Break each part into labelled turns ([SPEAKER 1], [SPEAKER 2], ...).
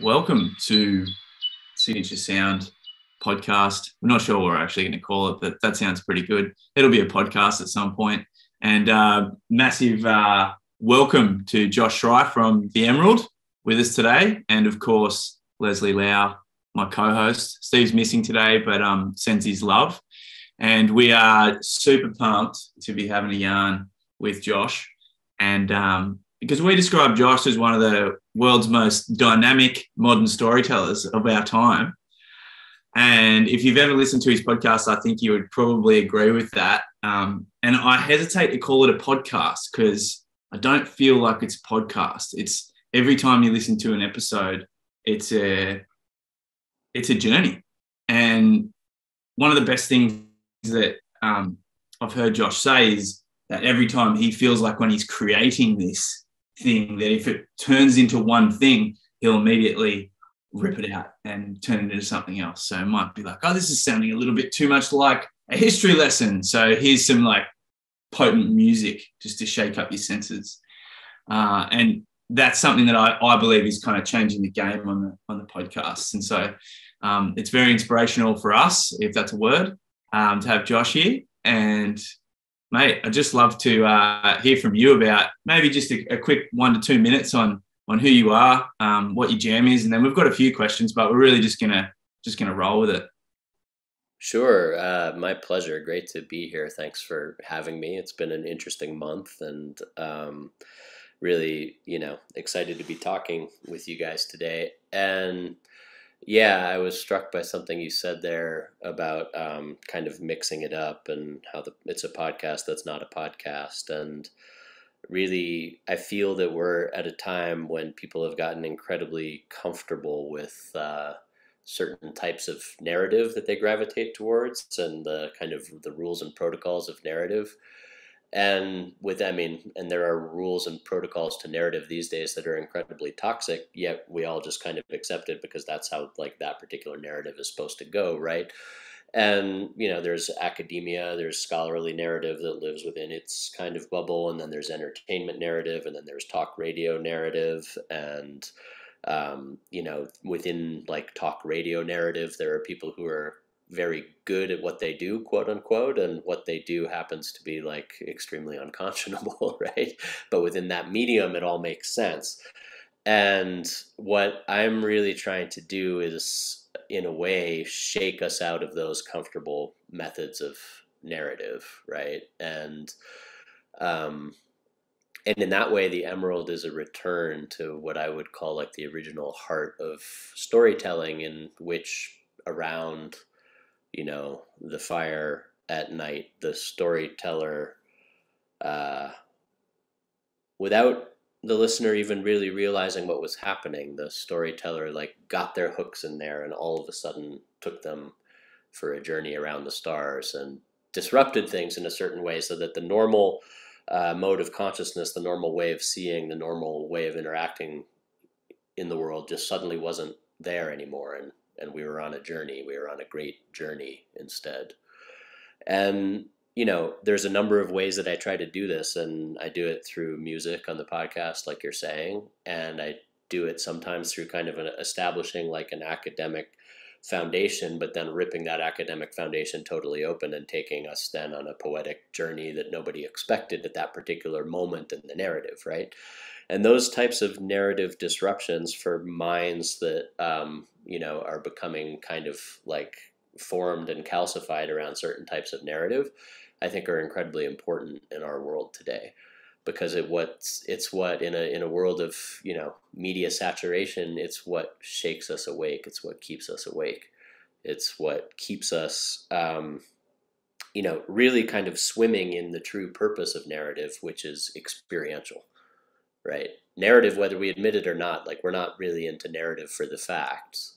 [SPEAKER 1] Welcome to Signature Sound podcast. I'm not sure what we're actually going to call it, but that sounds pretty good. It'll be a podcast at some point. And massive welcome to Josh Schrei from The Emerald with us today. And of course, Leslie Lau, my co-host. Steve's missing today, but sends his love. And we are super pumped to be having a yarn with Josh. And because we describe Josh as one of the world's most dynamic modern storytellers of our time. And if you've ever listened to his podcast, I think you would probably agree with that. And I hesitate to call it a podcast because I don't feel like it's a podcast. It's every time you listen to an episode, it's a journey. And one of the best things that I've heard Josh say is that every time he feels like when he's creating this thing, that if it turns into one thing, he'll immediately rip it out and turn it into something else. So it might be like, oh, this is sounding a little bit too much like a history lesson. So here's some like potent music just to shake up your senses. And that's something that I believe is kind of changing the game on the podcasts. And so it's very inspirational for us, if that's a word, to have Josh here. And mate, I'd just love to hear from you about maybe just a quick 1 to 2 minutes on who you are, what your jam is, and then we've got a few questions, but we're really just gonna roll with it.
[SPEAKER 2] Sure, my pleasure. Great to be here. Thanks for having me. It's been an interesting month, and really, excited to be talking with you guys today. And yeah, I was struck by something you said there about kind of mixing it up and how it's a podcast that's not a podcast. And really, I feel that we're at a time when people have gotten incredibly comfortable with certain types of narrative that they gravitate towards and the kind of the rules and protocols of narrative. And and there are rules and protocols to narrative these days that are incredibly toxic, yet we all just kind of accept it because that's how like that particular narrative is supposed to go, right? And, there's academia, there's scholarly narrative that lives within its kind of bubble, and then there's entertainment narrative, and then there's talk radio narrative, and, within like talk radio narrative, there are people who are very good at what they do, quote unquote, and what they do happens to be like extremely unconscionable, right? But within that medium, it all makes sense. And what I'm really trying to do is, in a way, shake us out of those comfortable methods of narrative, right? Um, and in that way, the Emerald is a return to what I would call like the original heart of storytelling, in which around, the fire at night, the storyteller, uh, without the listener even really realizing what was happening, the storyteller like got their hooks in there and all of a sudden took them for a journey around the stars and disrupted things in a certain way so that the normal mode of consciousness, the normal way of seeing, the normal way of interacting in the world just suddenly wasn't there anymore. And we were on a journey. We were on a great journey instead. And there's a number of ways that I try to do this, and I do it through music on the podcast, like you're saying, and I do it sometimes through kind of establishing like an academic foundation, but then ripping that academic foundation totally open and taking us then on a poetic journey that nobody expected at that particular moment in the narrative, right? And those types of narrative disruptions for minds that are becoming kind of like formed and calcified around certain types of narrative, I think are incredibly important in our world today, because it's what in a world of media saturation, it's what shakes us awake. It's what keeps us awake. It's what keeps us really kind of swimming in the true purpose of narrative, which is experiential, right? Narrative, whether we admit it or not, like we're not really into narrative for the facts.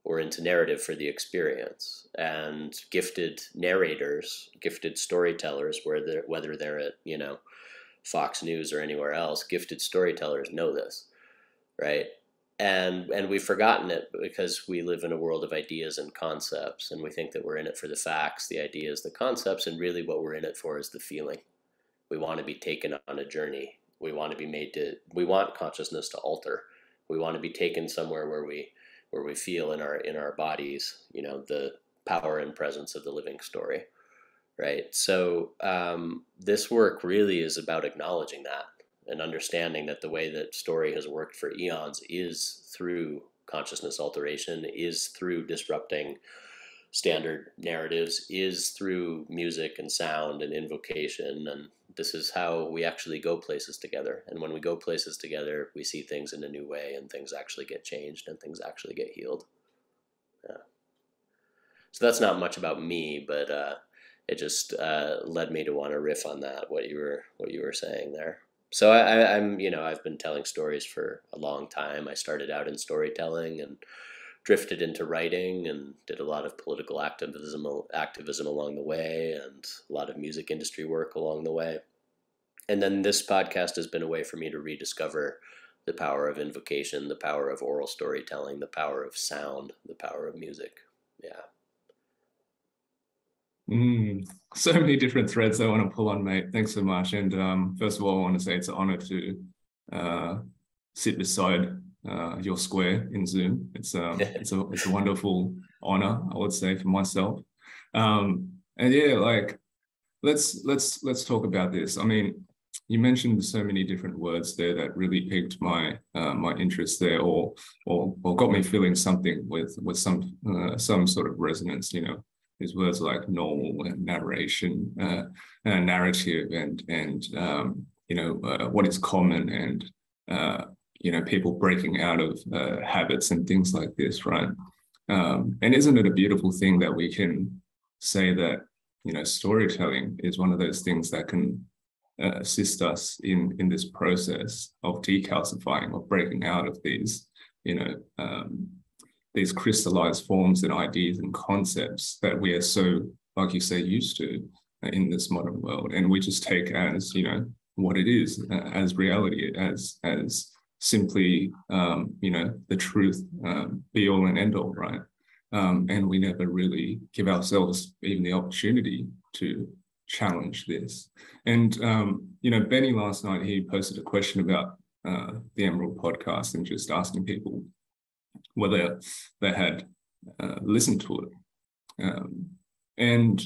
[SPEAKER 2] We're into narrative for the experience. And gifted narrators, gifted storytellers, whether they're at Fox News or anywhere else, gifted storytellers know this, right? And we've forgotten it because we live in a world of ideas and concepts, and we think that we're in it for the facts, the ideas, the concepts, and really what we're in it for is the feeling. We want to be taken on a journey. We want consciousness to alter. We want to be taken somewhere where we feel in our bodies, the power and presence of the living story, right? So this work really is about acknowledging that and understanding that the way that story has worked for eons is through consciousness alteration, is through disrupting standard narratives, is through music and sound and invocation. And this is how we actually go places together. And when we go places together, we see things in a new way, and things actually get changed, and things actually get healed. Yeah. So that's not much about me, but it just led me to want to riff on that, what you were saying there. So I'm I've been telling stories for a long time. I started out in storytelling and drifted into writing and did a lot of political activism along the way, and a lot of music industry work along the way. And then this podcast has been a way for me to rediscover the power of invocation, the power of oral storytelling, the power of sound, the power of music. Yeah.
[SPEAKER 3] So many different threads I want to pull on, mate. Thanks so much. And first of all, I want to say it's an honor to sit beside your square in Zoom. It's a wonderful honor, I would say, for myself. And yeah, like let's talk about this. I mean, you mentioned so many different words there that really piqued my my interest there, or got me feeling something with some sort of resonance. These words like normal and narration, narrative, and what is common, and people breaking out of habits and things like this, right? And isn't it a beautiful thing that we can say that storytelling is one of those things that can assist us in this process of decalcifying, of breaking out of these crystallized forms and ideas and concepts that we are so, like you say, used to in this modern world, and we just take as what it is, as reality, as simply the truth, be all and end all, right? And we never really give ourselves even the opportunity to challenge this. And Benny last night, he posted a question about the Emerald podcast and just asking people whether they had listened to it. And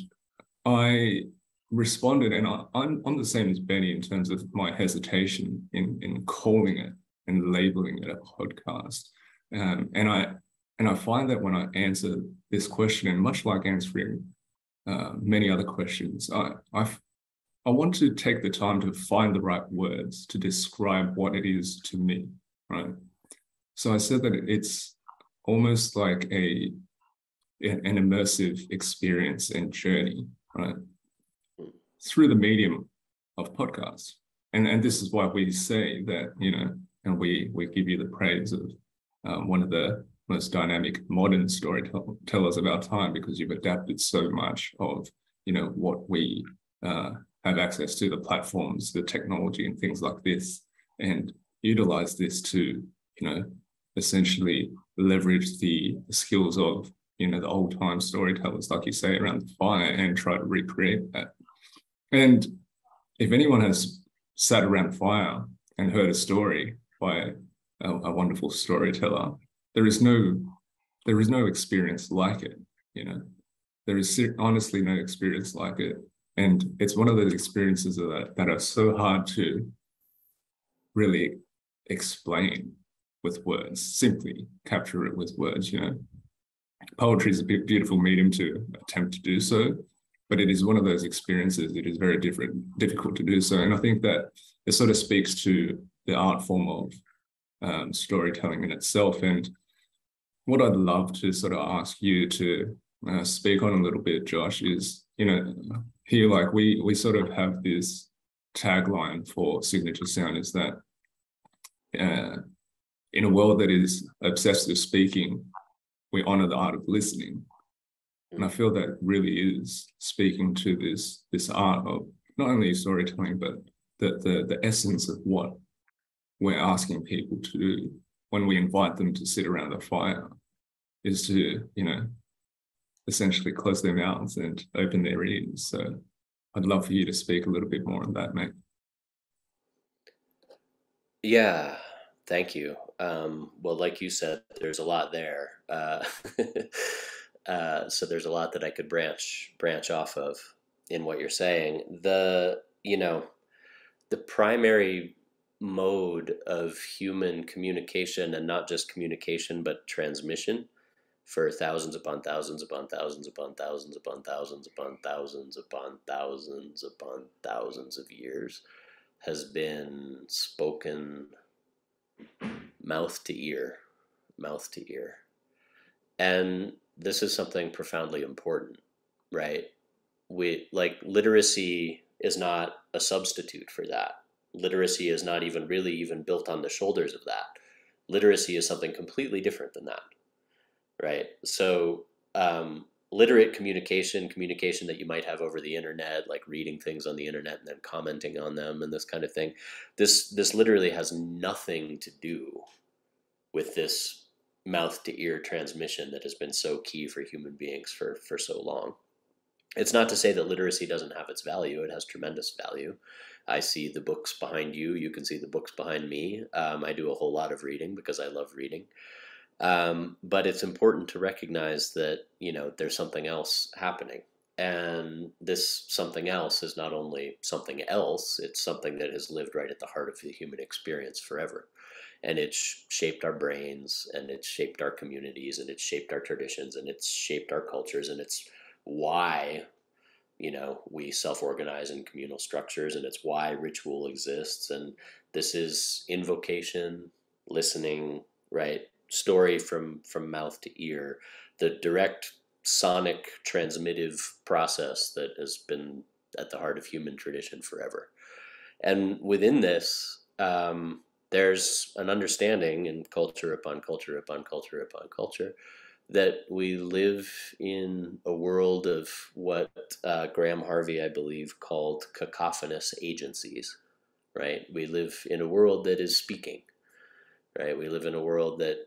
[SPEAKER 3] I responded, and I'm the same as Benny in terms of my hesitation in calling it and labeling it a podcast. And I find that when I answer this question, and much like answering many other questions, I want to take the time to find the right words to describe what it is to me, right? So I said that it's almost like an immersive experience and journey, right, through the medium of podcasts. And this is why we say that, and we give you the praise of one of the most dynamic modern storytellers of our time, because you've adapted so much of, what we have access to, the platforms, the technology and things like this, and utilize this to, essentially leverage the skills of, the old time storytellers, like you say, around the fire, and try to recreate that. And if anyone has sat around fire and heard a story by a wonderful storyteller, there is no experience like it. There is honestly no experience like it. And it's one of those experiences that are so hard to really explain with words, simply capture it with words. Poetry is a beautiful medium to attempt to do so, but it is one of those experiences. It is very difficult to do so. And I think that it sort of speaks to the art form of storytelling in itself. And what I'd love to sort of ask you to speak on a little bit, Josh, is, here, like we sort of have this tagline for Signature Sound, is that in a world that is obsessed with speaking, we honor the art of listening. And I feel that really is speaking to this art of not only storytelling, but the essence of what we're asking people to do when we invite them to sit around the fire, is to, essentially close their mouths and open their ears. So I'd love for you to speak a little bit more on that, mate.
[SPEAKER 2] Yeah, Thank you. Well, like you said, there's a lot there. So there's a lot that I could branch off of in what you're saying. The primary mode of human communication, and not just communication, but transmission, for thousands upon thousands upon thousands upon thousands upon thousands upon thousands upon thousands upon thousands of years, has been spoken mouth to ear, mouth to ear. And this is something profoundly important, right? Literacy is not a substitute for that. Literacy is not even really even built on the shoulders of that. Literacy is something completely different than that, right? So literate communication that you might have over the internet, like reading things on the internet and then commenting on them and this kind of thing, this literally has nothing to do with this mouth to ear transmission that has been so key for human beings for so long. It's not to say that literacy doesn't have its value. It has tremendous value. I see the books behind you. You can see the books behind me. I do a whole lot of reading because I love reading. But it's important to recognize that, there's something else happening. And this something else is not only something else, it's something that has lived right at the heart of the human experience forever. And it's shaped our brains, and it's shaped our communities, and it's shaped our traditions, and it's shaped our cultures, and it's why, we self-organize in communal structures, and it's why ritual exists. And this is invocation, listening, right? Story from mouth to ear, the direct sonic transmittive process that has been at the heart of human tradition forever. And within this, there's an understanding in culture upon culture upon culture upon culture that we live in a world of what Graham Harvey, I believe, called cacophonous agencies, right? We live in a world that is speaking, right? We live in a world that,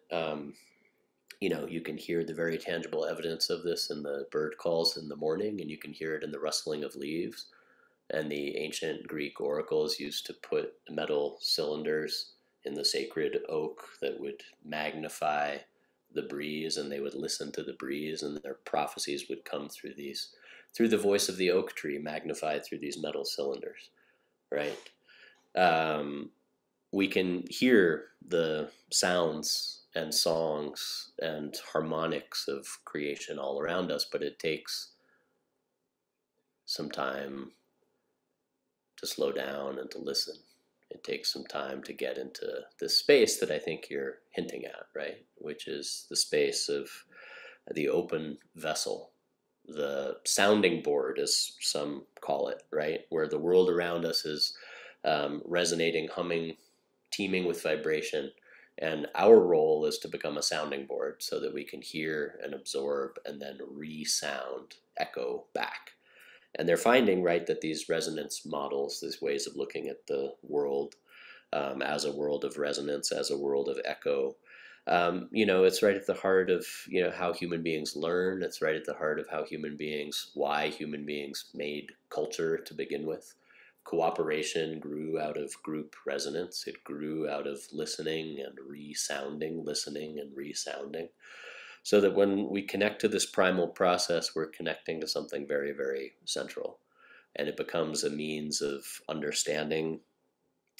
[SPEAKER 2] you can hear the very tangible evidence of this in the bird calls in the morning, and you can hear it in the rustling of leaves. And the ancient Greek oracles used to put metal cylinders in the sacred oak that would magnify the breeze, and they would listen to the breeze, and their prophecies would come through the voice of the oak tree, magnified through these metal cylinders, right? We can hear the sounds and songs and harmonics of creation all around us, but it takes some time to slow down and to listen. It takes some time to get into this space that I think you're hinting at, right? Which is the space of the open vessel, the sounding board, as some call it, right? Where the world around us is resonating, humming, teeming with vibration. And our role is to become a sounding board so that we can hear and absorb and then resound, echo back. And they're finding, right, that these resonance models, these ways of looking at the world as a world of resonance, as a world of echo, it's right at the heart of, how human beings learn. It's right at the heart of why human beings made culture to begin with. Cooperation grew out of group resonance. It grew out of listening and resounding, listening and resounding. So that when we connect to this primal process, we're connecting to something very, very central. And it becomes a means of understanding,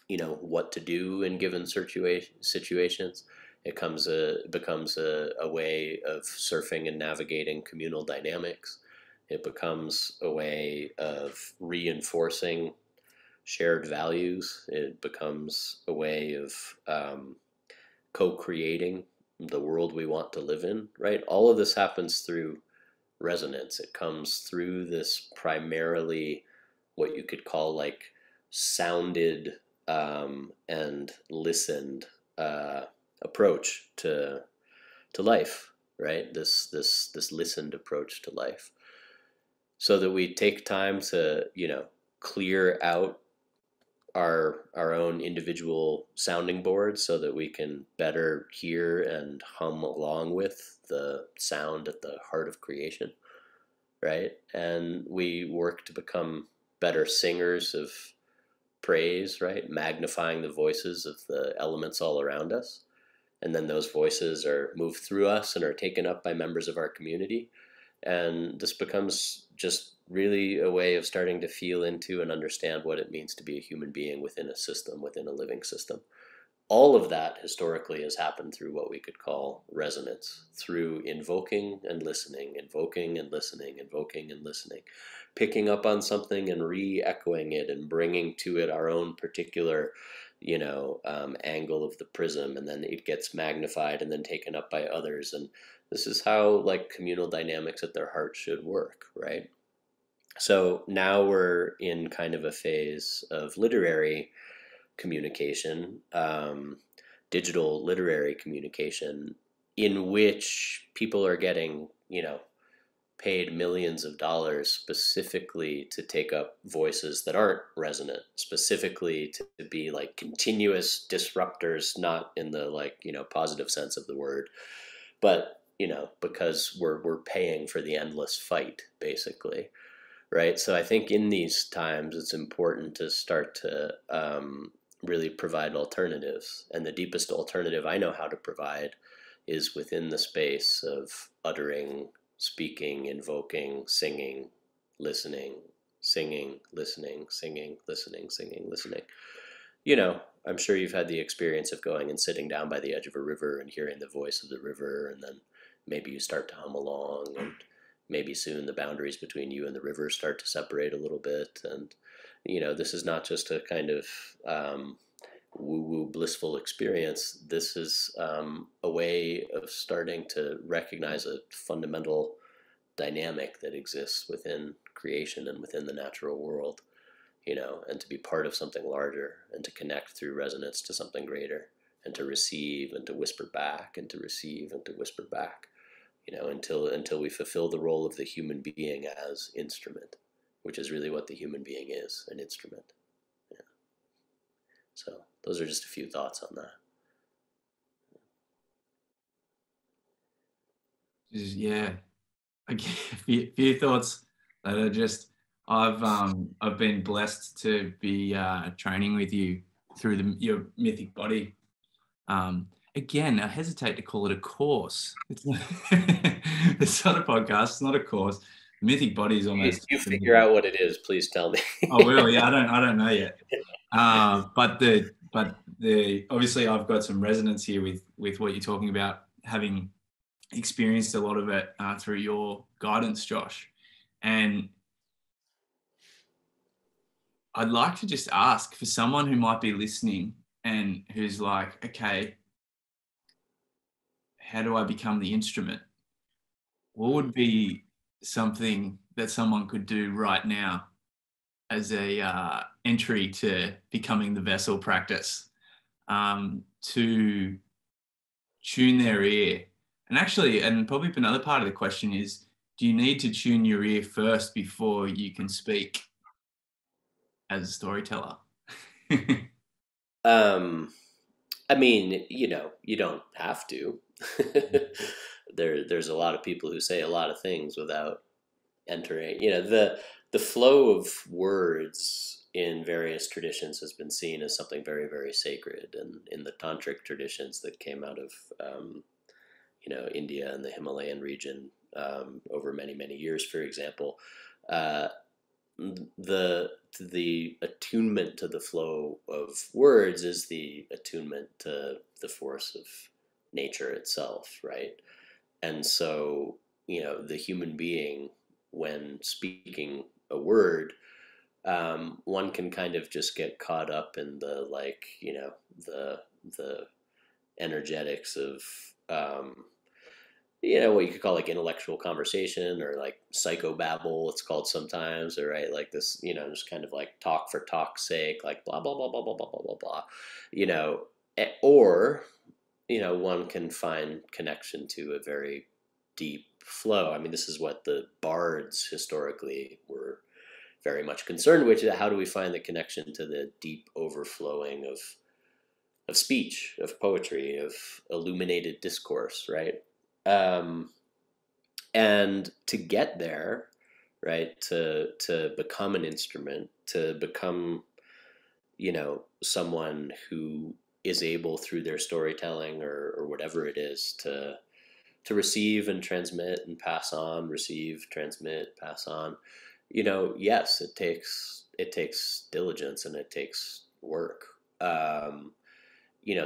[SPEAKER 2] what to do in given situations. It becomes a way of surfing and navigating communal dynamics. It becomes a way of reinforcing shared values. It becomes a way of co-creating the world we want to live in, right? All of this happens through resonance. It comes through this primarily what you could call like sounded and listened approach to life, right? This listened approach to life, so that we take time to clear out our own individual sounding boards so that we can better hear and hum along with the sound at the heart of creation, right? And we work to become better singers of praise, right? Magnifying the voices of the elements all around us. And then those voices are moved through us and are taken up by members of our community. And this becomes just really a way of starting to feel into and understand what it means to be a human being within a system, within a living system. All of that historically has happened through what we could call resonance, through invoking and listening, invoking and listening, invoking and listening, picking up on something and re-echoing it and bringing to it our own particular, angle of the prism, and then it gets magnified and then taken up by others. And this is how like communal dynamics at their heart should work, right? So now we're in kind of a phase of literary communication, digital literary communication, in which people are getting, paid millions of dollars specifically to take up voices that aren't resonant, specifically to be like continuous disruptors, not in the positive sense of the word, but because we're paying for the endless fight, basically, right? So I think in these times it's important to start to really provide alternatives, and the deepest alternative I know how to provide is within the space of uttering, speaking, invoking, singing, listening, singing, listening, singing, listening, singing, listening. I'm sure you've had the experience of going and sitting down by the edge of a river and hearing the voice of the river, and then maybe you start to hum along, and maybe soon the boundaries between you and the river start to separate a little bit. And, this is not just a kind of woo-woo blissful experience. This is a way of starting to recognize a fundamental dynamic that exists within creation and within the natural world, and to be part of something larger, and to connect through resonance to something greater, and to receive and to whisper back, and to receive and to whisper back, until we fulfill the role of the human being as instrument, which is really what the human being is, an instrument. Yeah. So those are just a few thoughts on that.
[SPEAKER 1] Yeah, a few thoughts that are just, I've been blessed to be training with you through your mythic body. Again, I hesitate to call it a course. It's not, it's not a podcast. It's not a course. Mythic body is almost.
[SPEAKER 2] If you figure out what it is, please tell me.
[SPEAKER 1] Oh, well, yeah, I don't know yet. But the obviously I've got some resonance here with what you're talking about, having experienced a lot of it through your guidance, Josh. And I'd like to just ask, for someone who might be listening and who's like, okay, how do I become the instrument? What would be something that someone could do right now as a entry to becoming the vessel practice, to tune their ear? And actually, and probably another part of the question is, do you need to tune your ear first before you can speak as a storyteller?
[SPEAKER 2] I mean, you don't have to. There's a lot of people who say a lot of things without entering. The flow of words in various traditions has been seen as something very, very sacred. And in the tantric traditions that came out of India and the Himalayan region over many, many years, for example, the attunement to the flow of words is the attunement to the force of nature itself, right? And so, the human being, when speaking a word, one can kind of just get caught up in the the energetics of what you could call like intellectual conversation, or like psychobabble, it's called sometimes, or right, like this, just kind of like talk for talk's sake, like blah, blah, blah, blah, blah, blah, blah, blah, blah, or, one can find connection to a very deep flow. I mean, this is what the bards historically were very much concerned with. How do we find the connection to the deep overflowing of speech, of poetry, of illuminated discourse, right? And to get there, right, to become an instrument, to become, someone who is able through their storytelling or whatever it is to receive and transmit and pass on, receive, transmit, pass on. Yes, it takes diligence and it takes work.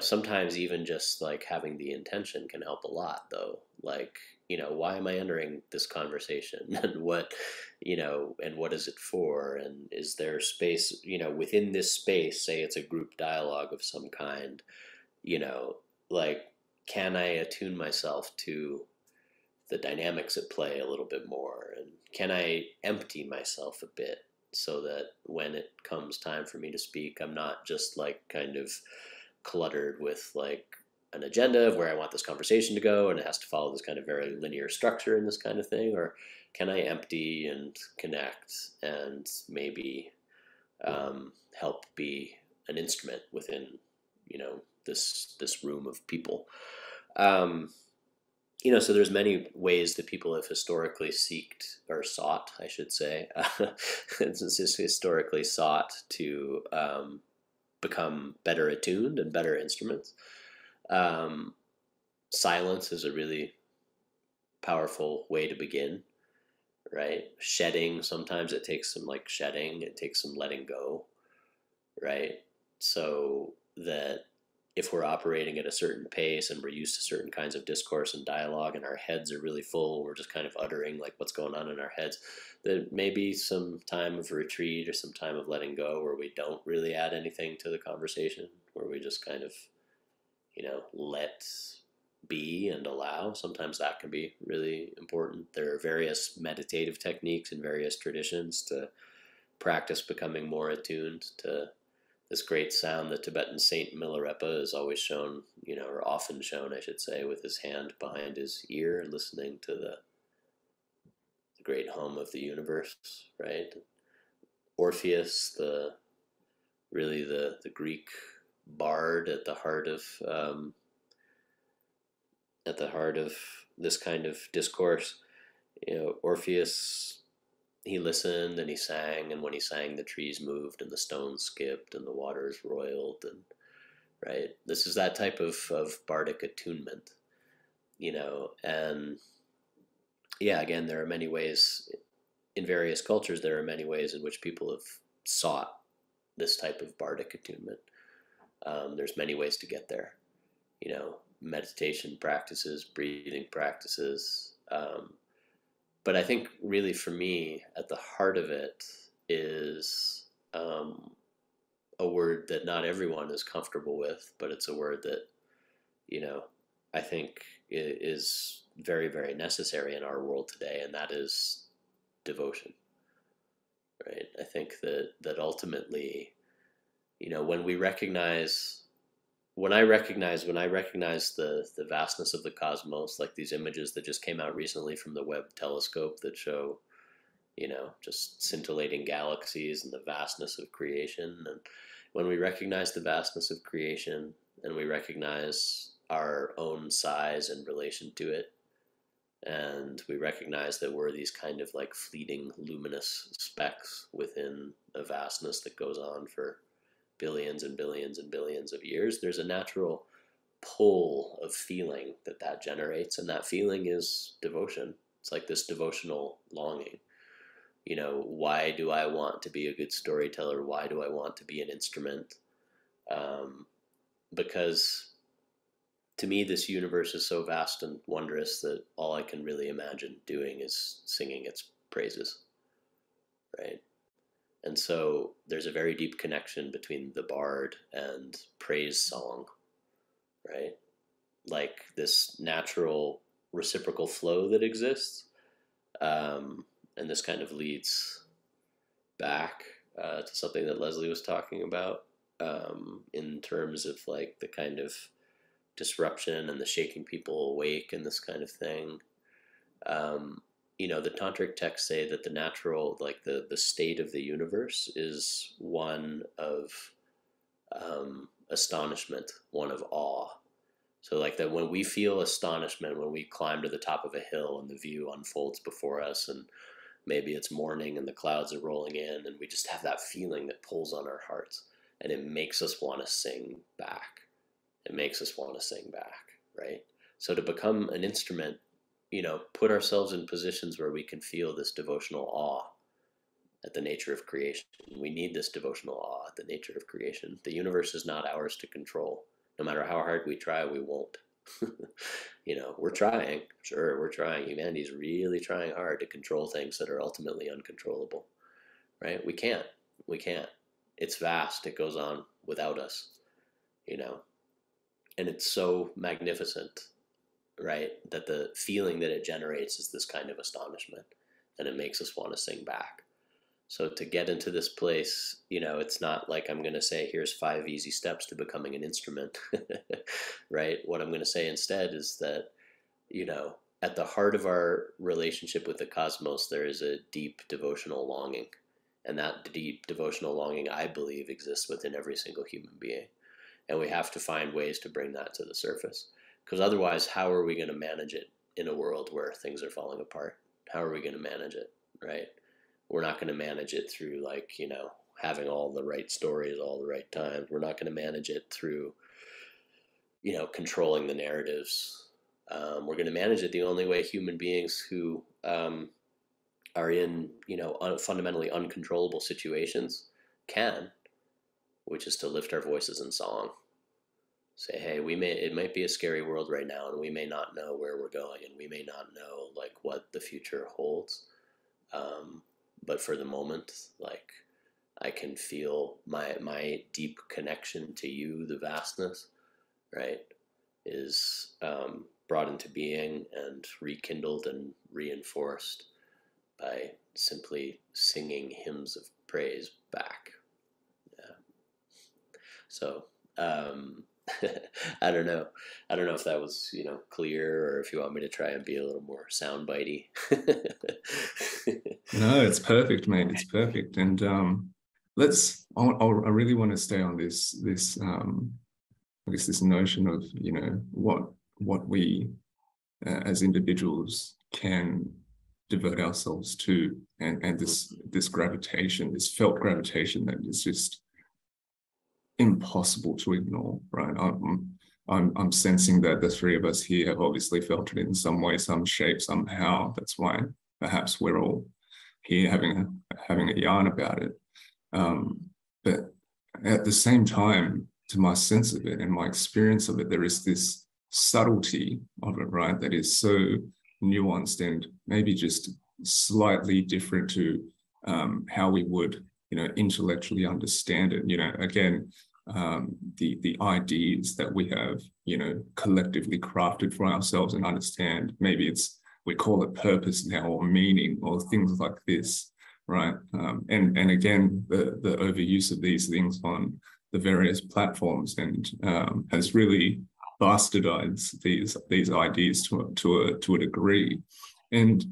[SPEAKER 2] Sometimes even just like having the intention can help a lot, though. Like, why am I entering this conversation, and what is it for? And is there space, within this space, say it's a group dialogue of some kind, like, can I attune myself to the dynamics at play a little bit more? And can I empty myself a bit so that when it comes time for me to speak, I'm not just like kind of cluttered with like an agenda of where I want this conversation to go and it has to follow this kind of very linear structure and this kind of thing? Or can I empty and connect and maybe help be an instrument within, this room of people? So there's many ways that people have historically sought, I should say, historically sought to become better attuned and better instruments. Silence is a really powerful way to begin, right? Shedding, sometimes it takes some like shedding, it takes some letting go, right? So that if we're operating at a certain pace and we're used to certain kinds of discourse and dialogue and our heads are really full, we're just kind of uttering like what's going on in our heads, there may be some time of retreat or some time of letting go where we don't really add anything to the conversation, where we just kind of, let be and allow. Sometimes that can be really important. There are various meditative techniques and various traditions to practice becoming more attuned to this great sound. The Tibetan saint Milarepa is always shown, or often shown, I should say, with his hand behind his ear, listening to the great hum of the universe, right? Orpheus, the Greek bard at the heart of this kind of discourse. Orpheus, he listened and he sang, and when he sang, the trees moved and the stones skipped and the waters roiled, and right, this is that type of bardic attunement, and yeah, again, there are many ways in various cultures. There are many ways in which people have sought this type of bardic attunement. There's many ways to get there, meditation practices, breathing practices. But I think really for me, at the heart of it is a word that not everyone is comfortable with, but it's a word that, I think is very, very necessary in our world today, and that is devotion, right? I think that ultimately, when I recognize the vastness of the cosmos, like these images that just came out recently from the Webb telescope that show, just scintillating galaxies and the vastness of creation. And when we recognize the vastness of creation and we recognize our own size in relation to it, and we recognize that we're these kind of like fleeting luminous specks within a vastness that goes on for billions and billions and billions of years, there's a natural pull of feeling that generates, and that feeling is devotion. It's like this devotional longing. Why do I want to be a good storyteller? Why do I want to be an instrument? Because to me, this universe is so vast and wondrous that all I can really imagine doing is singing its praises, right? And so there's a very deep connection between the bard and praise song, right? Like this natural reciprocal flow that exists. And this kind of leads back to something that Leslie was talking about in terms of like the kind of disruption and the shaking people awake and this kind of thing. The tantric texts say that the natural, like the state of the universe is one of astonishment, one of awe. So like that when we feel astonishment, when we climb to the top of a hill and the view unfolds before us, and maybe it's morning and the clouds are rolling in and we just have that feeling that pulls on our hearts. and it makes us want to sing back. It makes us want to sing back, right? So to become an instrument, put ourselves in positions where we can feel this devotional awe at the nature of creation. We need this devotional awe at the nature of creation. The universe is not ours to control. No matter how hard we try, we won't. We're trying. Sure, we're trying. Humanity's really trying hard to control things that are ultimately uncontrollable, right? We can't. It's vast. It goes on without us, and it's so magnificent, right? That the feeling that it generates is this kind of astonishment, and it makes us want to sing back. So to get into this place, it's not like I'm going to say, here's 5 easy steps to becoming an instrument, right? What I'm going to say instead is that, at the heart of our relationship with the cosmos, there is a deep devotional longing. And that deep devotional longing, I believe, exists within every single human being. And we have to find ways to bring that to the surface. Because otherwise, how are we going to manage it in a world where things are falling apart? How are we going to manage it, right? We're not going to manage it through having all the right stories all the right times. We're not going to manage it through, controlling the narratives. We're going to manage it the only way human beings who are in, fundamentally uncontrollable situations can, which is to lift our voices in song. Say, hey, it might be a scary world right now, and we may not know where we're going, and we may not know what the future holds. But for the moment, I can feel my deep connection to you, the vastness, right, is brought into being and rekindled and reinforced by simply singing hymns of praise back. Yeah. So I don't know if that was clear, or if you want me to try and be a little more soundbitey.
[SPEAKER 3] No, it's perfect, mate. It's perfect. And I really want to stay on this I guess this notion of what we as individuals can devote ourselves to, and this gravitation, this felt gravitation that is just impossible to ignore, right? I'm sensing that the three of us here have obviously felt it in some way, some shape, somehow. That's why perhaps we're all here having a yarn about it. But at the same time, to my sense of it and my experience of it, there is this subtlety of it, right? That is so nuanced and maybe just slightly different to how we would, intellectually understand it. Again, the ideas that we have, collectively crafted for ourselves and understand. Maybe we call it purpose now, or meaning, or things like this, right? And again, the overuse of these things on the various platforms and has really bastardized these ideas to a degree. And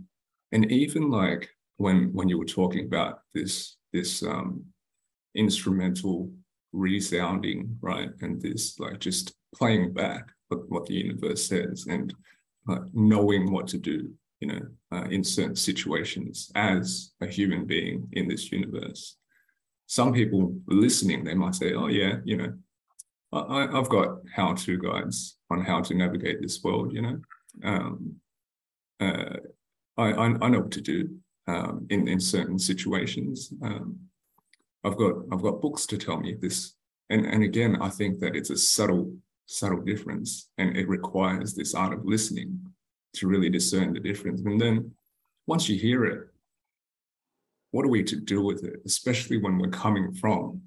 [SPEAKER 3] even when you were talking about this instrumental resounding, right, and this just playing back what the universe says, and knowing what to do, in certain situations as a human being in this universe. Some people listening, they might say, oh yeah, I've got how-to guides on how to navigate this world, I know what to do in certain situations. I've got books to tell me this. And again, I think that it's a subtle difference, and it requires this art of listening to really discern the difference. And then once you hear it, what are we to do with it? Especially when we're coming from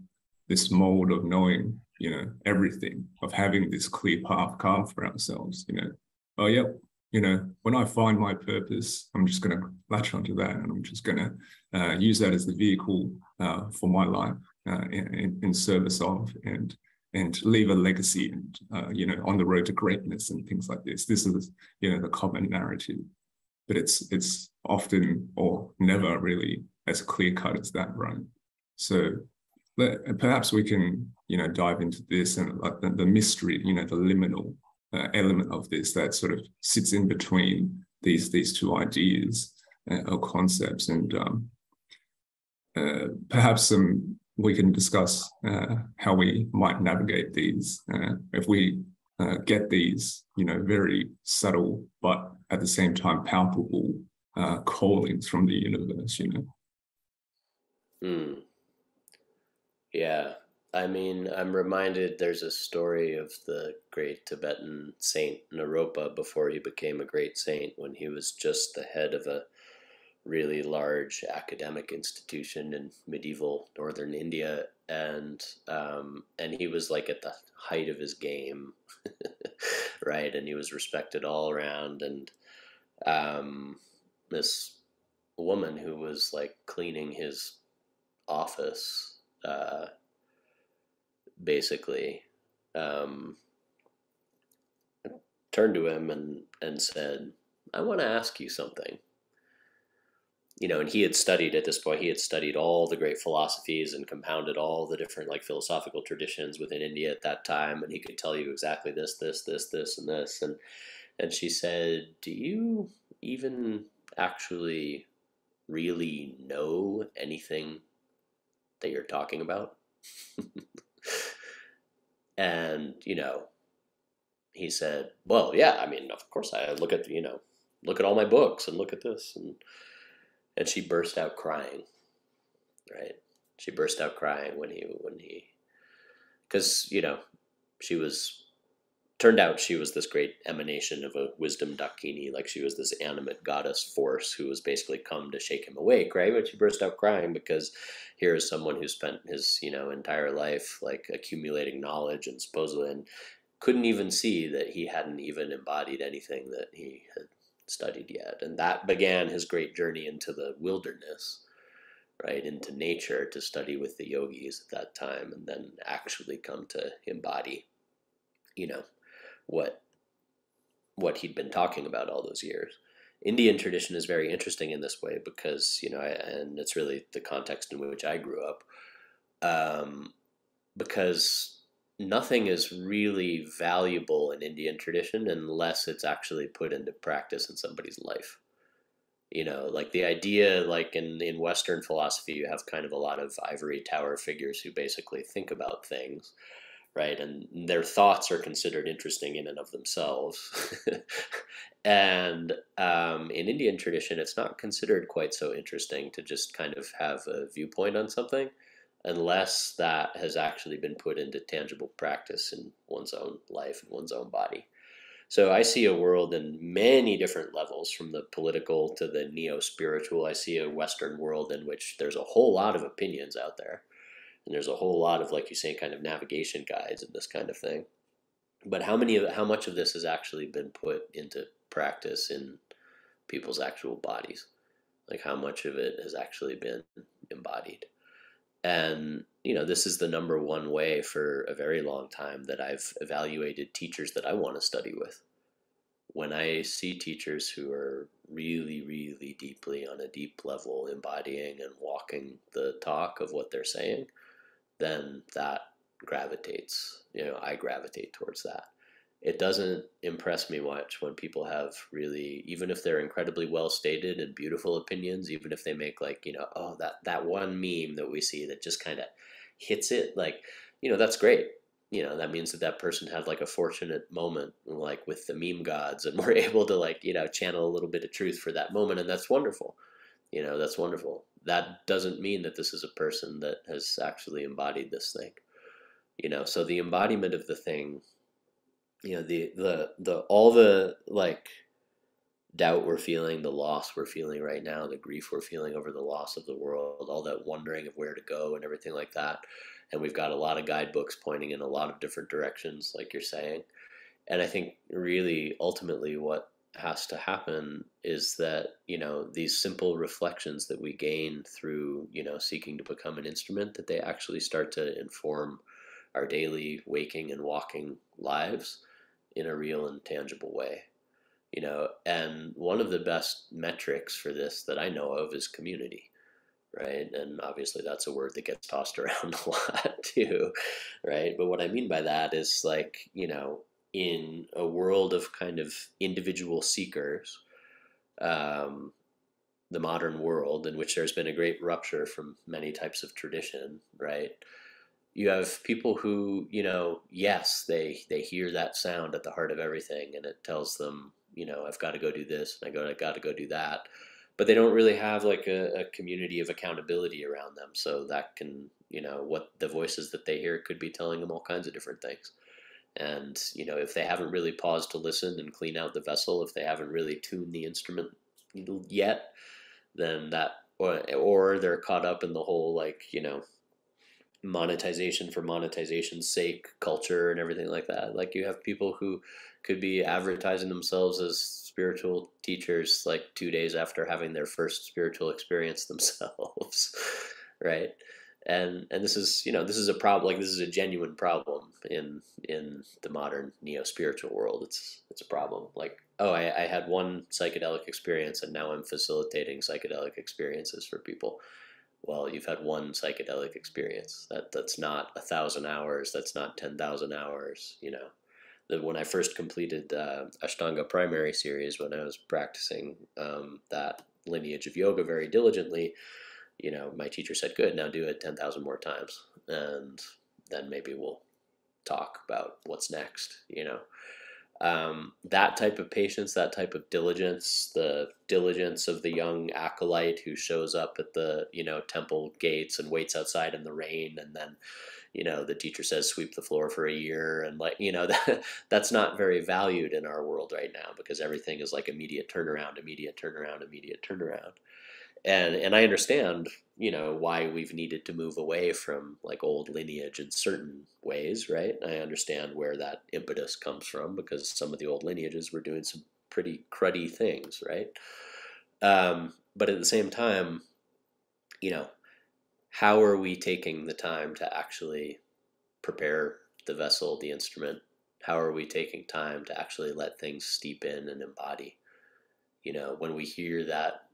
[SPEAKER 3] this mold of knowing, everything, of having this clear path carved for ourselves, oh, yep, when I find my purpose, I'm just going to latch onto that, and I'm just going to use that as the vehicle for my life in service of, and leave a legacy, and on the road to greatness and things like this. This is the common narrative, but it's often or never really as clear cut as that, right? So perhaps we can dive into this and the mystery, the liminal element of this that sort of sits in between these two ideas or concepts, and perhaps some we can discuss how we might navigate these if we get these, very subtle but at the same time palpable callings from the universe.
[SPEAKER 2] Yeah. I mean, I'm reminded there's a story of the great Tibetan saint Naropa before he became a great saint, when he was just the head of a really large academic institution in medieval northern India, and he was like at the height of his game, right? And he was respected all around. And this woman who was like cleaning his office, basically, um, turned to him and said, "I want to ask you something." And he had studied, at this point, he had studied all the great philosophies and compounded all the different like philosophical traditions within India at that time, and he could tell you exactly this, and this. And she said, "Do you even actually really know anything that you're talking about?" And he said, "Well, yeah, I mean, of course I look at all my books and look at this." And she burst out crying, right? She burst out crying because turned out she was this great emanation of a wisdom dakini, like she was this animate goddess force who was basically come to shake him awake, right? But she burst out crying because here is someone who spent his entire life like accumulating knowledge and supposedly, and couldn't even see that he hadn't even embodied anything that he had studied yet. And that began his great journey into the wilderness, right, into nature, to study with the yogis at that time, and then actually come to embody what he'd been talking about all those years. Indian tradition is very interesting in this way because and it's really the context in which I grew up, because nothing is really valuable in Indian tradition unless it's actually put into practice in somebody's life. Like the idea, like in Western philosophy, you have kind of a lot of ivory tower figures who basically think about things, right? And their thoughts are considered interesting in and of themselves. And in Indian tradition, it's not considered quite so interesting to just kind of have a viewpoint on something, unless that has actually been put into tangible practice in one's own life and one's own body. So I see a world in many different levels, from the political to the neo-spiritual. I see a Western world in which there's a whole lot of opinions out there. And there's a whole lot of, like you say, kind of navigation guides and this kind of thing. But how much of this has actually been put into practice in people's actual bodies? Like how much of it has actually been embodied? And, this is the number one way for a very long time that I've evaluated teachers that I want to study with. When I see teachers who are really, really deeply on a deep level embodying and walking the talk of what they're saying, then that gravitates, I gravitate towards that. It doesn't impress me much when people have really, even if they're incredibly well stated and beautiful opinions, even if they make like, oh, that one meme that we see that just kind of hits it, like, that's great. That means that person had like a fortunate moment, like with the meme gods, and were able to like, channel a little bit of truth for that moment. And that's wonderful. That's wonderful. That doesn't mean that this is a person that has actually embodied this thing. So the embodiment of the thing, the all the like doubt we're feeling, the loss we're feeling right now, the grief we're feeling over the loss of the world, all that wondering of where to go and everything like that. And we've got a lot of guidebooks pointing in a lot of different directions, like you're saying. And I think really ultimately what has to happen is that, these simple reflections that we gain through, seeking to become an instrument, that they actually start to inform our daily waking and walking lives in a real and tangible way. And one of the best metrics for this that I know of is community, right? And obviously that's a word that gets tossed around a lot too, right? But what I mean by that is like, in a world of kind of individual seekers, the modern world, in which there's been a great rupture from many types of tradition, right? You have people who, yes, they hear that sound at the heart of everything, and it tells them, I've got to go do this, and I got to go do that. But they don't really have like a community of accountability around them. So that can, what the voices that they hear could be telling them all kinds of different things. And, if they haven't really paused to listen and clean out the vessel, if they haven't really tuned the instrument yet, then that, or they're caught up in the whole, like, monetization for monetization's sake culture and everything like that. Like, you have people who could be advertising themselves as spiritual teachers like 2 days after having their first spiritual experience themselves, right? And this is, this is a problem. Like, this is a genuine problem in the modern neo-spiritual world. It's a problem. Like, oh, I had one psychedelic experience and now I'm facilitating psychedelic experiences for people. Well, you've had one psychedelic experience. That's not 1,000 hours. That's not 10,000 hours. When I first completed Ashtanga primary series, when I was practicing that lineage of yoga very diligently, my teacher said, "Good, now do it 10,000 more times, and then maybe we'll talk about what's next." That type of patience, that type of diligence, the diligence of the young acolyte who shows up at the, temple gates and waits outside in the rain. And then, the teacher says, sweep the floor for a year. And like, that's not very valued in our world right now, because everything is like immediate turnaround, immediate turnaround, immediate turnaround. And I understand, why we've needed to move away from like old lineage in certain ways, right? I understand where that impetus comes from, because some of the old lineages were doing some pretty cruddy things, right? But at the same time, how are we taking the time to actually prepare the vessel, the instrument? How are we taking time to actually let things steep in and embody? When we hear that,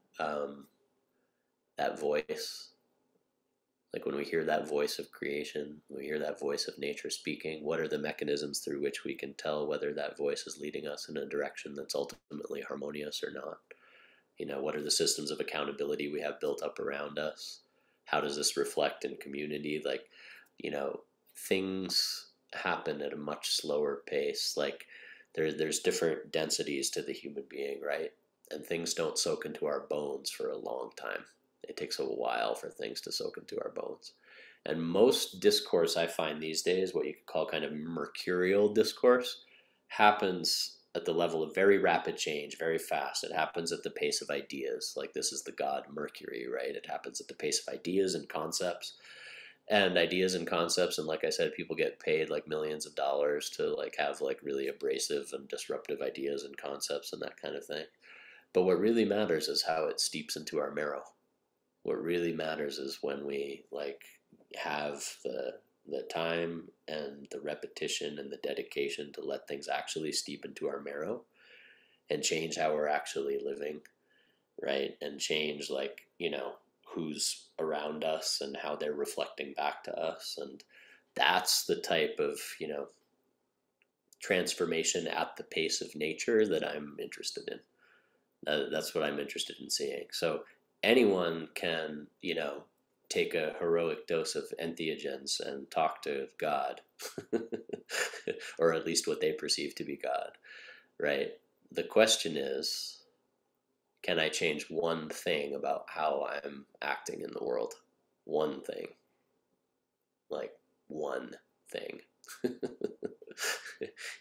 [SPEAKER 2] that voice, like when we hear that voice of creation, we hear that voice of nature speaking, what are the mechanisms through which we can tell whether that voice is leading us in a direction that's ultimately harmonious or not? What are the systems of accountability we have built up around us? How does this reflect in community? Like, things happen at a much slower pace. Like, there's different densities to the human being, right? And things don't soak into our bones for a long time. It takes a while for things to soak into our bones. And most discourse I find these days, what you could call kind of mercurial discourse, happens at the level of very rapid change, very fast. It happens at the pace of ideas. Like, this is the god Mercury, right? It happens at the pace of ideas and concepts. And ideas and concepts, and like I said, people get paid like millions of dollars to like have like really abrasive and disruptive ideas and concepts and that kind of thing. But what really matters is how it steeps into our marrow. What really matters is when we like have the time and the repetition and the dedication to let things actually steep into our marrow and change how we're actually living, right? And change like, who's around us and how they're reflecting back to us. And that's the type of, transformation at the pace of nature that I'm interested in. That's what I'm interested in seeing. So anyone can, take a heroic dose of entheogens and talk to God, or at least what they perceive to be God, right? The question is, can I change one thing about how I'm acting in the world? One thing. Like, one thing.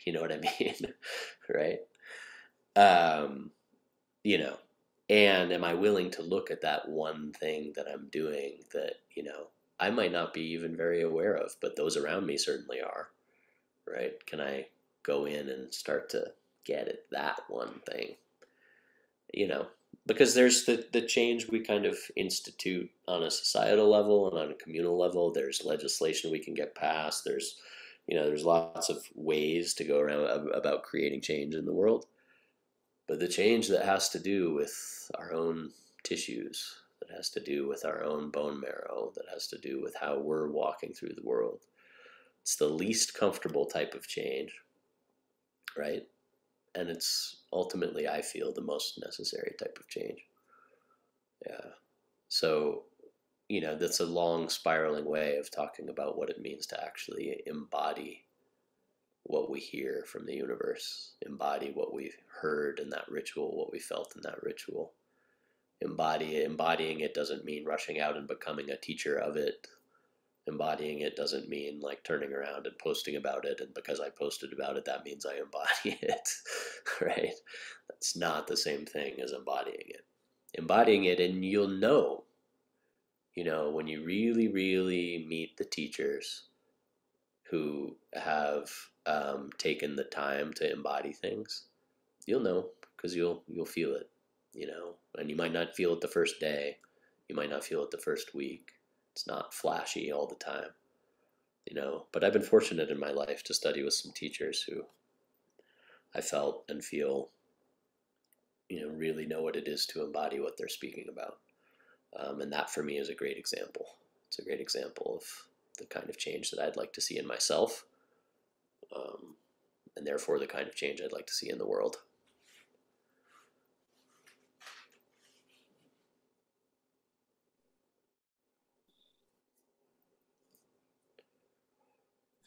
[SPEAKER 2] You know what I mean? Right? And am I willing to look at that one thing that I'm doing that, I might not be even very aware of, but those around me certainly are, right? Can I go in and start to get at that one thing? Because there's the change we kind of institute on a societal level and on a communal level. There's legislation we can get passed. There's lots of ways to go around about creating change in the world. But the change that has to do with our own tissues, that has to do with our own bone marrow, that has to do with how we're walking through the world, it's the least comfortable type of change, right? And it's ultimately, I feel, the most necessary type of change. Yeah. So, that's a long spiraling way of talking about what it means to actually embody what we hear from the universe, embody what we heard in that ritual, what we felt in that ritual. Embodying it doesn't mean rushing out and becoming a teacher of it. Embodying it doesn't mean like turning around and posting about it, and because I posted about it, that means I embody it, right? That's not the same thing as embodying it. Embodying it, and you'll know, when you really, really meet the teachers who have taken the time to embody things, you'll know because you'll feel it, and you might not feel it the first day, you might not feel it the first week. It's not flashy all the time, but I've been fortunate in my life to study with some teachers who I felt and feel, really know what it is to embody what they're speaking about. And that for me is a great example. It's a great example of the kind of change that I'd like to see in myself, and therefore the kind of change I'd like to see in the world.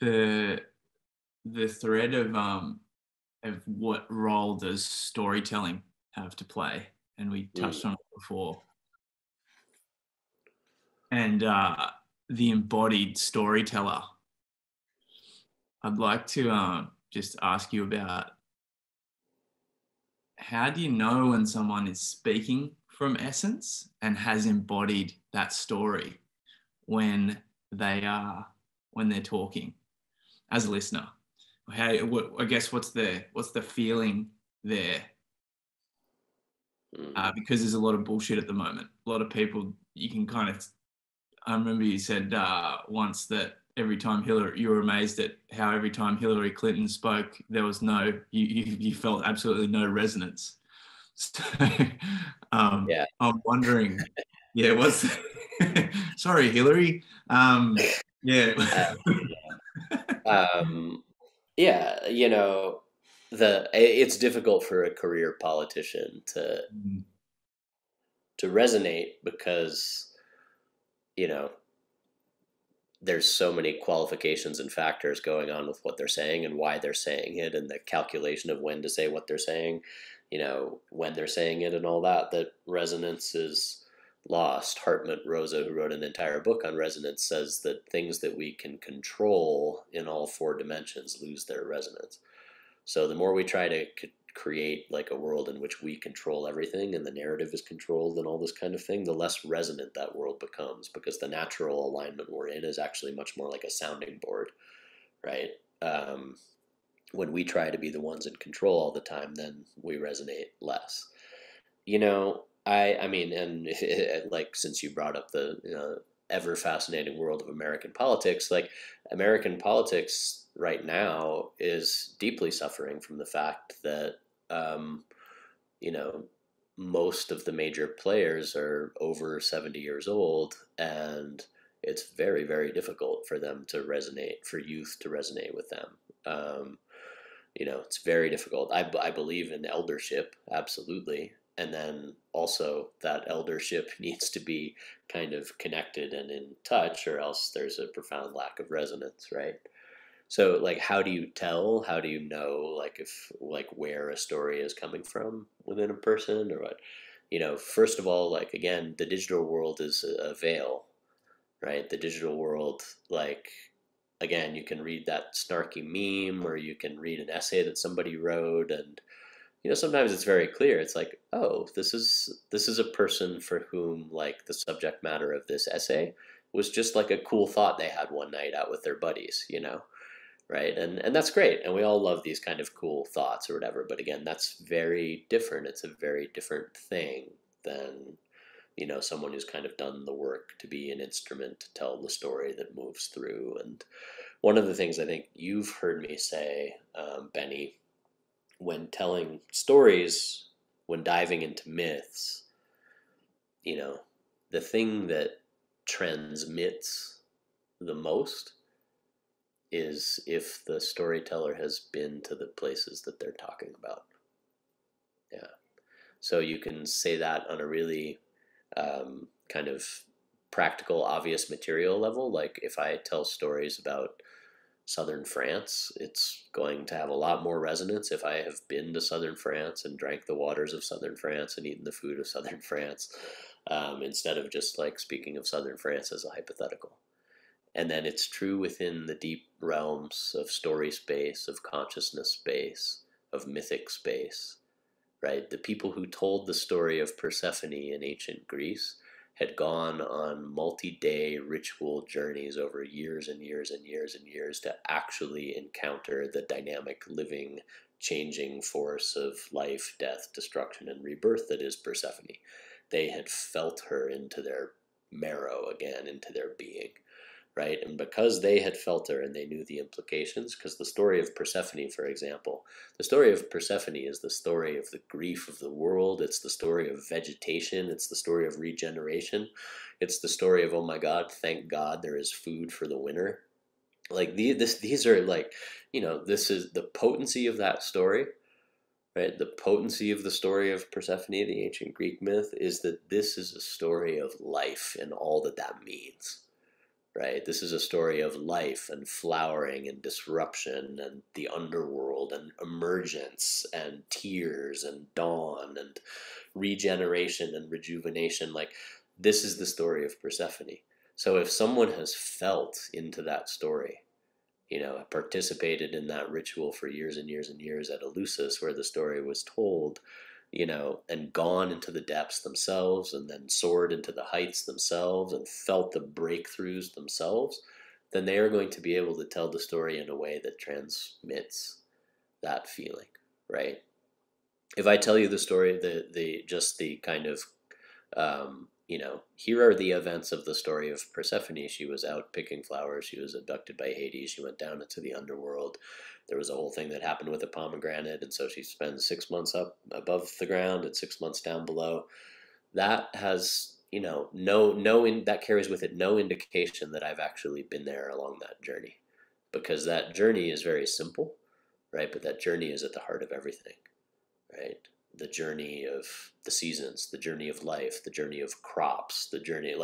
[SPEAKER 1] The thread of what role does storytelling have to play, and we touched on it before, and the embodied storyteller. I'd like to just ask you about, how do you know when someone is speaking from essence and has embodied that story when they're talking as a listener? I guess what's the feeling there? Because there's a lot of bullshit at the moment. A lot of people, you can kind of. I remember you said once that every time you were amazed at how every time Hillary Clinton spoke, there was you felt absolutely no resonance. So,
[SPEAKER 2] Yeah.
[SPEAKER 1] I'm wondering, what's sorry, Hillary. Yeah.
[SPEAKER 2] Yeah, it's difficult for a career politician to resonate because, there's so many qualifications and factors going on with what they're saying and why they're saying it, and the calculation of when to say what they're saying, when they're saying it and all that resonance is lost. Hartmut Rosa, who wrote an entire book on resonance, says that things that we can control in all four dimensions lose their resonance. So the more we try to create like a world in which we control everything and the narrative is controlled and all this kind of thing, the less resonant that world becomes, because the natural alignment we're in is actually much more like a sounding board, right? When we try to be the ones in control all the time, then we resonate less. I mean, and like, since you brought up the ever fascinating world of American politics, like American politics right now is deeply suffering from the fact that um, you know most of the major players are over 70 years old, and it's very, very difficult for them to resonate, for youth to resonate with them. Um, it's very difficult. I believe in eldership, absolutely. And then also that eldership needs to be kind of connected and in touch, or else there's a profound lack of resonance, right? So, like, how do you tell? How do you know, like, if, like, where a story is coming from within a person, or what? First of all, like, again, the digital world is a veil, right? The digital world, like, again, you can read that snarky meme, or you can read an essay that somebody wrote, and sometimes it's very clear. It's like, oh, this is a person for whom, like, the subject matter of this essay was just like a cool thought they had one night out with their buddies, right? And that's great, and we all love these kind of cool thoughts or whatever. But again, that's very different. It's a very different thing than someone who's kind of done the work to be an instrument to tell the story that moves through. And one of the things I think you've heard me say, Benny, when telling stories, when diving into myths, the thing that transmits the most is if the storyteller has been to the places that they're talking about. Yeah. So you can say that on a really kind of practical, obvious material level. Like if I tell stories about southern France, it's going to have a lot more resonance if I have been to southern France and drank the waters of southern France and eaten the food of southern France, instead of just like speaking of southern France as a hypothetical. And then it's true within the deep realms of story space, of consciousness space, of mythic space, right? The people who told the story of Persephone in ancient Greece had gone on multi-day ritual journeys over years and years and years and years to actually encounter the dynamic, living, changing force of life, death, destruction, and rebirth that is Persephone. They had felt her into their marrow again, into their being, right? And because they had felt her and they knew the implications, because the story of Persephone, for example, the story of Persephone is the story of the grief of the world. It's the story of vegetation. It's the story of regeneration. It's the story of, oh my God, thank God there is food for the winter. Like these are like, this is the potency of that story, right? The potency of the story of Persephone, the ancient Greek myth, is that this is a story of life and all that that means. Right? This is a story of life and flowering and disruption and the underworld and emergence and tears and dawn and regeneration and rejuvenation. Like, this is the story of Persephone. So if someone has felt into that story, participated in that ritual for years and years and years at Eleusis, where the story was told, and gone into the depths themselves and then soared into the heights themselves and felt the breakthroughs themselves, then they are going to be able to tell the story in a way that transmits that feeling, right? If I tell you the story, the kind of, here are the events of the story of Persephone. She was out picking flowers. She was abducted by Hades. She went down into the underworld. There was a whole thing that happened with a pomegranate, and so she spends 6 months up above the ground and 6 months down below. That has, that carries with it no indication that I've actually been there along that journey, because that journey is very simple, right? But that journey is at the heart of everything, right? The journey of the seasons, the journey of life, the journey of crops, the journey,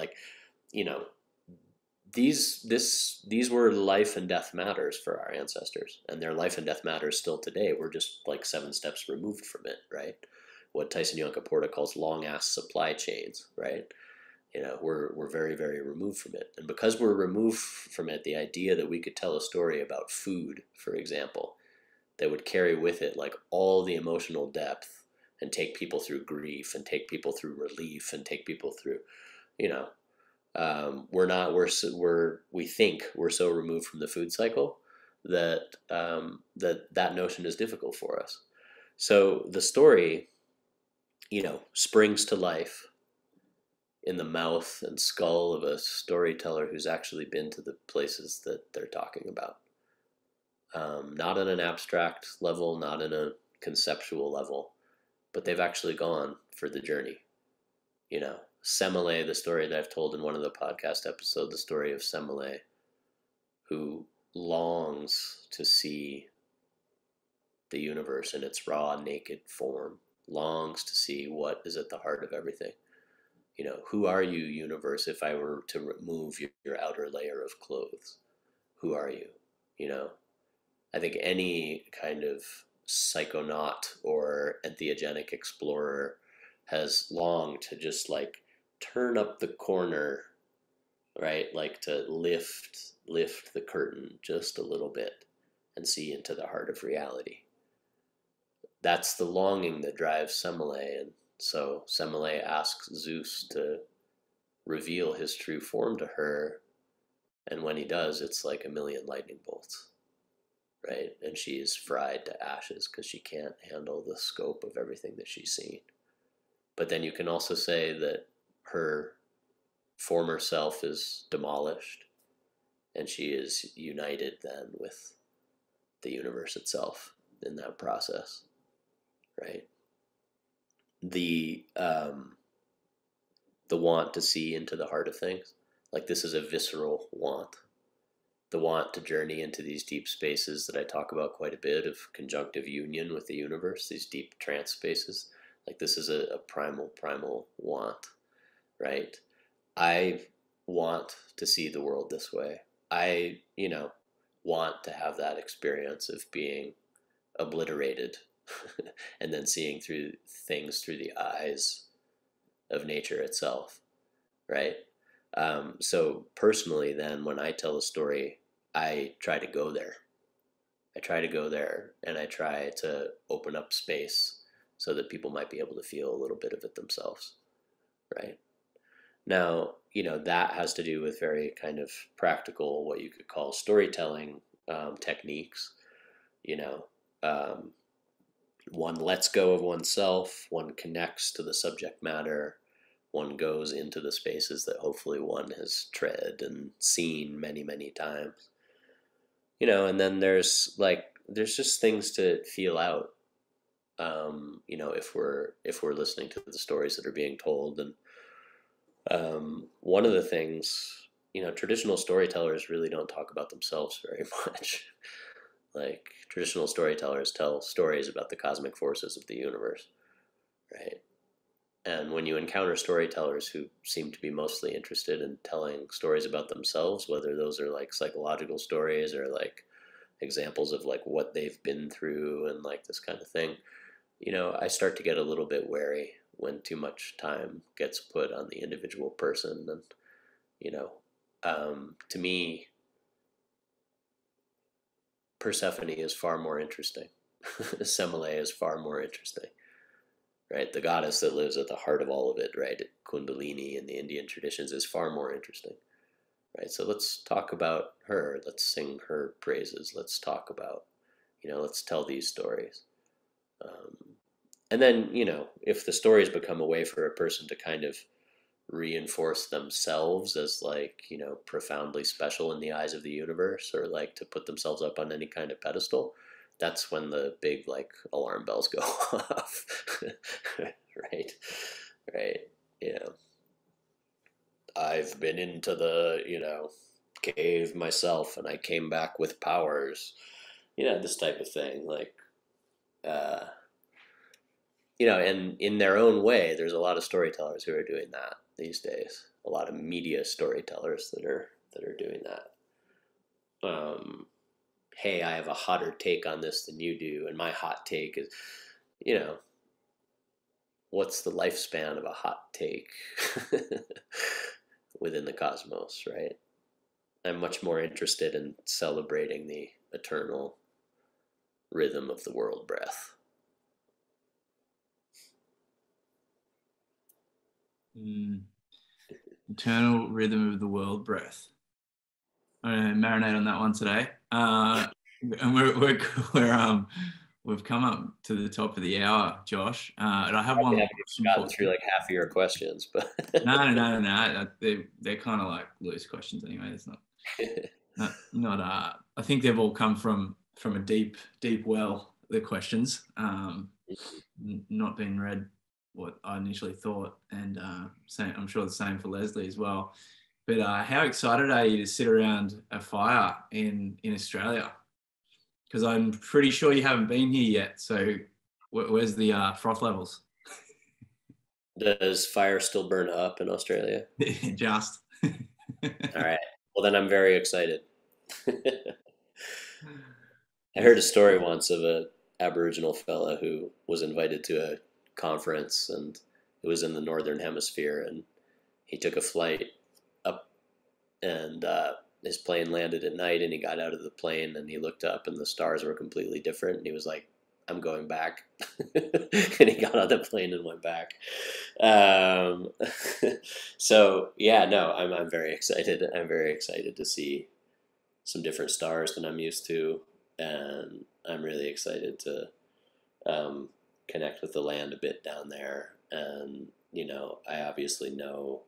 [SPEAKER 2] these were life and death matters for our ancestors, and their life and death matters still today. We're just like 7 steps removed from it, right? What Tyson Yunkaporta calls long ass supply chains, right? We're very, very removed from it. And because we're removed from it, the idea that we could tell a story about food, for example, that would carry with it like all the emotional depth and take people through grief and take people through relief and take people through, we think we're so removed from the food cycle that that notion is difficult for us. So the story, springs to life in the mouth and skull of a storyteller who's actually been to the places that they're talking about. Not on an abstract level, not in a conceptual level, but they've actually gone for the journey. Semele, the story that I've told in one of the podcast episodes, the story of Semele, who longs to see the universe in its raw, naked form, longs to see what is at the heart of everything. Who are you, universe, if I were to remove your outer layer of clothes? Who are you? I think any kind of psychonaut or entheogenic explorer has longed to just like turn up the corner, right? Like to lift the curtain just a little bit and see into the heart of reality. That's the longing that drives Semele. And so Semele asks Zeus to reveal his true form to her. And when he does, it's like a million lightning bolts. Right? And she is fried to ashes because she can't handle the scope of everything that she's seen. But then you can also say that her former self is demolished and she is united then with the universe itself in that process, right? The want to see into the heart of things, like this is a visceral want. The want to journey into these deep spaces that I talk about quite a bit of conjunctive union with the universe, these deep trance spaces. Like this is a primal want, right? I want to see the world this way. I, want to have that experience of being obliterated and then seeing through things through the eyes of nature itself, right? So personally, then when I tell a story, I try to go there. I try to go there and I try to open up space so that people might be able to feel a little bit of it themselves, right? Now, that has to do with very kind of practical, what you could call storytelling techniques. You know, um, One lets go of oneself, one connects to the subject matter, one goes into the spaces that hopefully one has tread and seen many, many times. And then there's just things to feel out. If we're listening to the stories that are being told, and one of the things, traditional storytellers really don't talk about themselves very much. Like, traditional storytellers tell stories about the cosmic forces of the universe, right? And when you encounter storytellers who seem to be mostly interested in telling stories about themselves, whether those are like psychological stories or like examples of like what they've been through and like this kind of thing, I start to get a little bit wary when too much time gets put on the individual person. And, to me, Persephone is far more interesting. Semele is far more interesting, right? The goddess that lives at the heart of all of it, right? Kundalini in the Indian traditions is far more interesting, right? So let's talk about her. Let's sing her praises. Let's talk about, let's tell these stories. And then, if the stories become a way for a person to kind of reinforce themselves as like, profoundly special in the eyes of the universe, or like to put themselves up on any kind of pedestal, that's when the big like alarm bells go off. Right. I've been into the cave myself and I came back with powers, this type of thing. Like, and in their own way, there's a lot of storytellers who are doing that these days. A lot of media storytellers that are doing that. Hey, I have a hotter take on this than you do, and my hot take is, what's the lifespan of a hot take within the cosmos, right? I'm much more interested in celebrating the eternal rhythm of the world breath.
[SPEAKER 1] Eternal rhythm of the world breath. I'm gonna marinate on that one today. And we've come up to the top of the hour, Josh. And I have one more question.
[SPEAKER 2] Gotten through like half of your questions, but
[SPEAKER 1] no. They're kind of like loose questions anyway. It's not. I think they've all come from a deep well. The questions, not been read what I initially thought, and I'm sure the same for Leslie as well. But how excited are you to sit around a fire in Australia? Because I'm pretty sure you haven't been here yet. So where's the froth levels?
[SPEAKER 2] Does fire still burn up in Australia?
[SPEAKER 1] Just.
[SPEAKER 2] All right. Well, then I'm very excited. I heard a story once of a Aboriginal fella who was invited to a conference, and it was in the Northern Hemisphere, and he took a flight up, and his plane landed at night, and he got out of the plane and he looked up and the stars were completely different, and he was like, I'm going back. And he got on the plane and went back. So yeah, no, I'm very excited. I'm very excited to see some different stars than I'm used to, and I'm really excited to connect with the land a bit down there. And I obviously know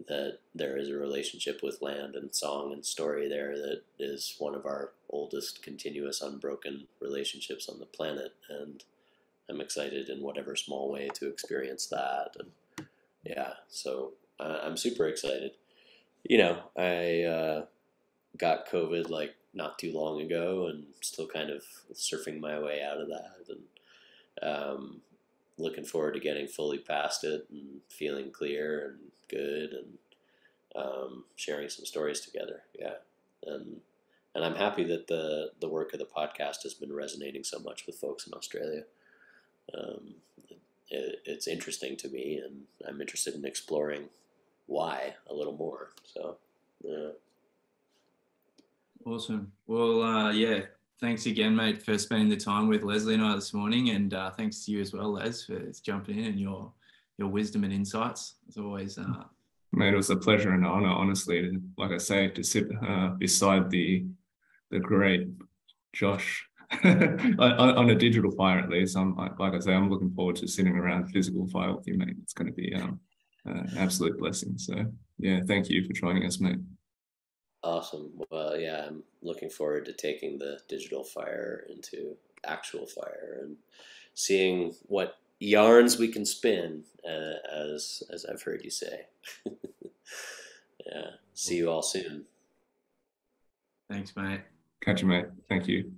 [SPEAKER 2] that there is a relationship with land and song and story there that is one of our oldest continuous unbroken relationships on the planet, and I'm excited in whatever small way to experience that. And yeah, so I'm super excited. I got COVID like not too long ago, and still kind of surfing my way out of that. And looking forward to getting fully past it and feeling clear and good, and sharing some stories together. Yeah. And I'm happy that the work of the podcast has been resonating so much with folks in Australia. It's interesting to me, and I'm interested in exploring why a little more. So, yeah.
[SPEAKER 1] Awesome. Well, yeah, thanks again, mate, for spending the time with Leslie and I this morning, and thanks to you as well, Les, for jumping in and your wisdom and insights. As always.
[SPEAKER 3] Mate, it was a pleasure and honor, honestly. Like I say, to sit beside the great Josh on a digital fire, at least. Like I say, I'm looking forward to sitting around physical fire with you, mate. It's going to be an absolute blessing. So yeah, thank you for joining us, mate.
[SPEAKER 2] Awesome. Well, yeah, I'm looking forward to taking the digital fire into actual fire and seeing what yarns we can spin, as I've heard you say. Yeah. See you all soon.
[SPEAKER 1] Thanks, mate.
[SPEAKER 3] Catch you, mate. Thank you.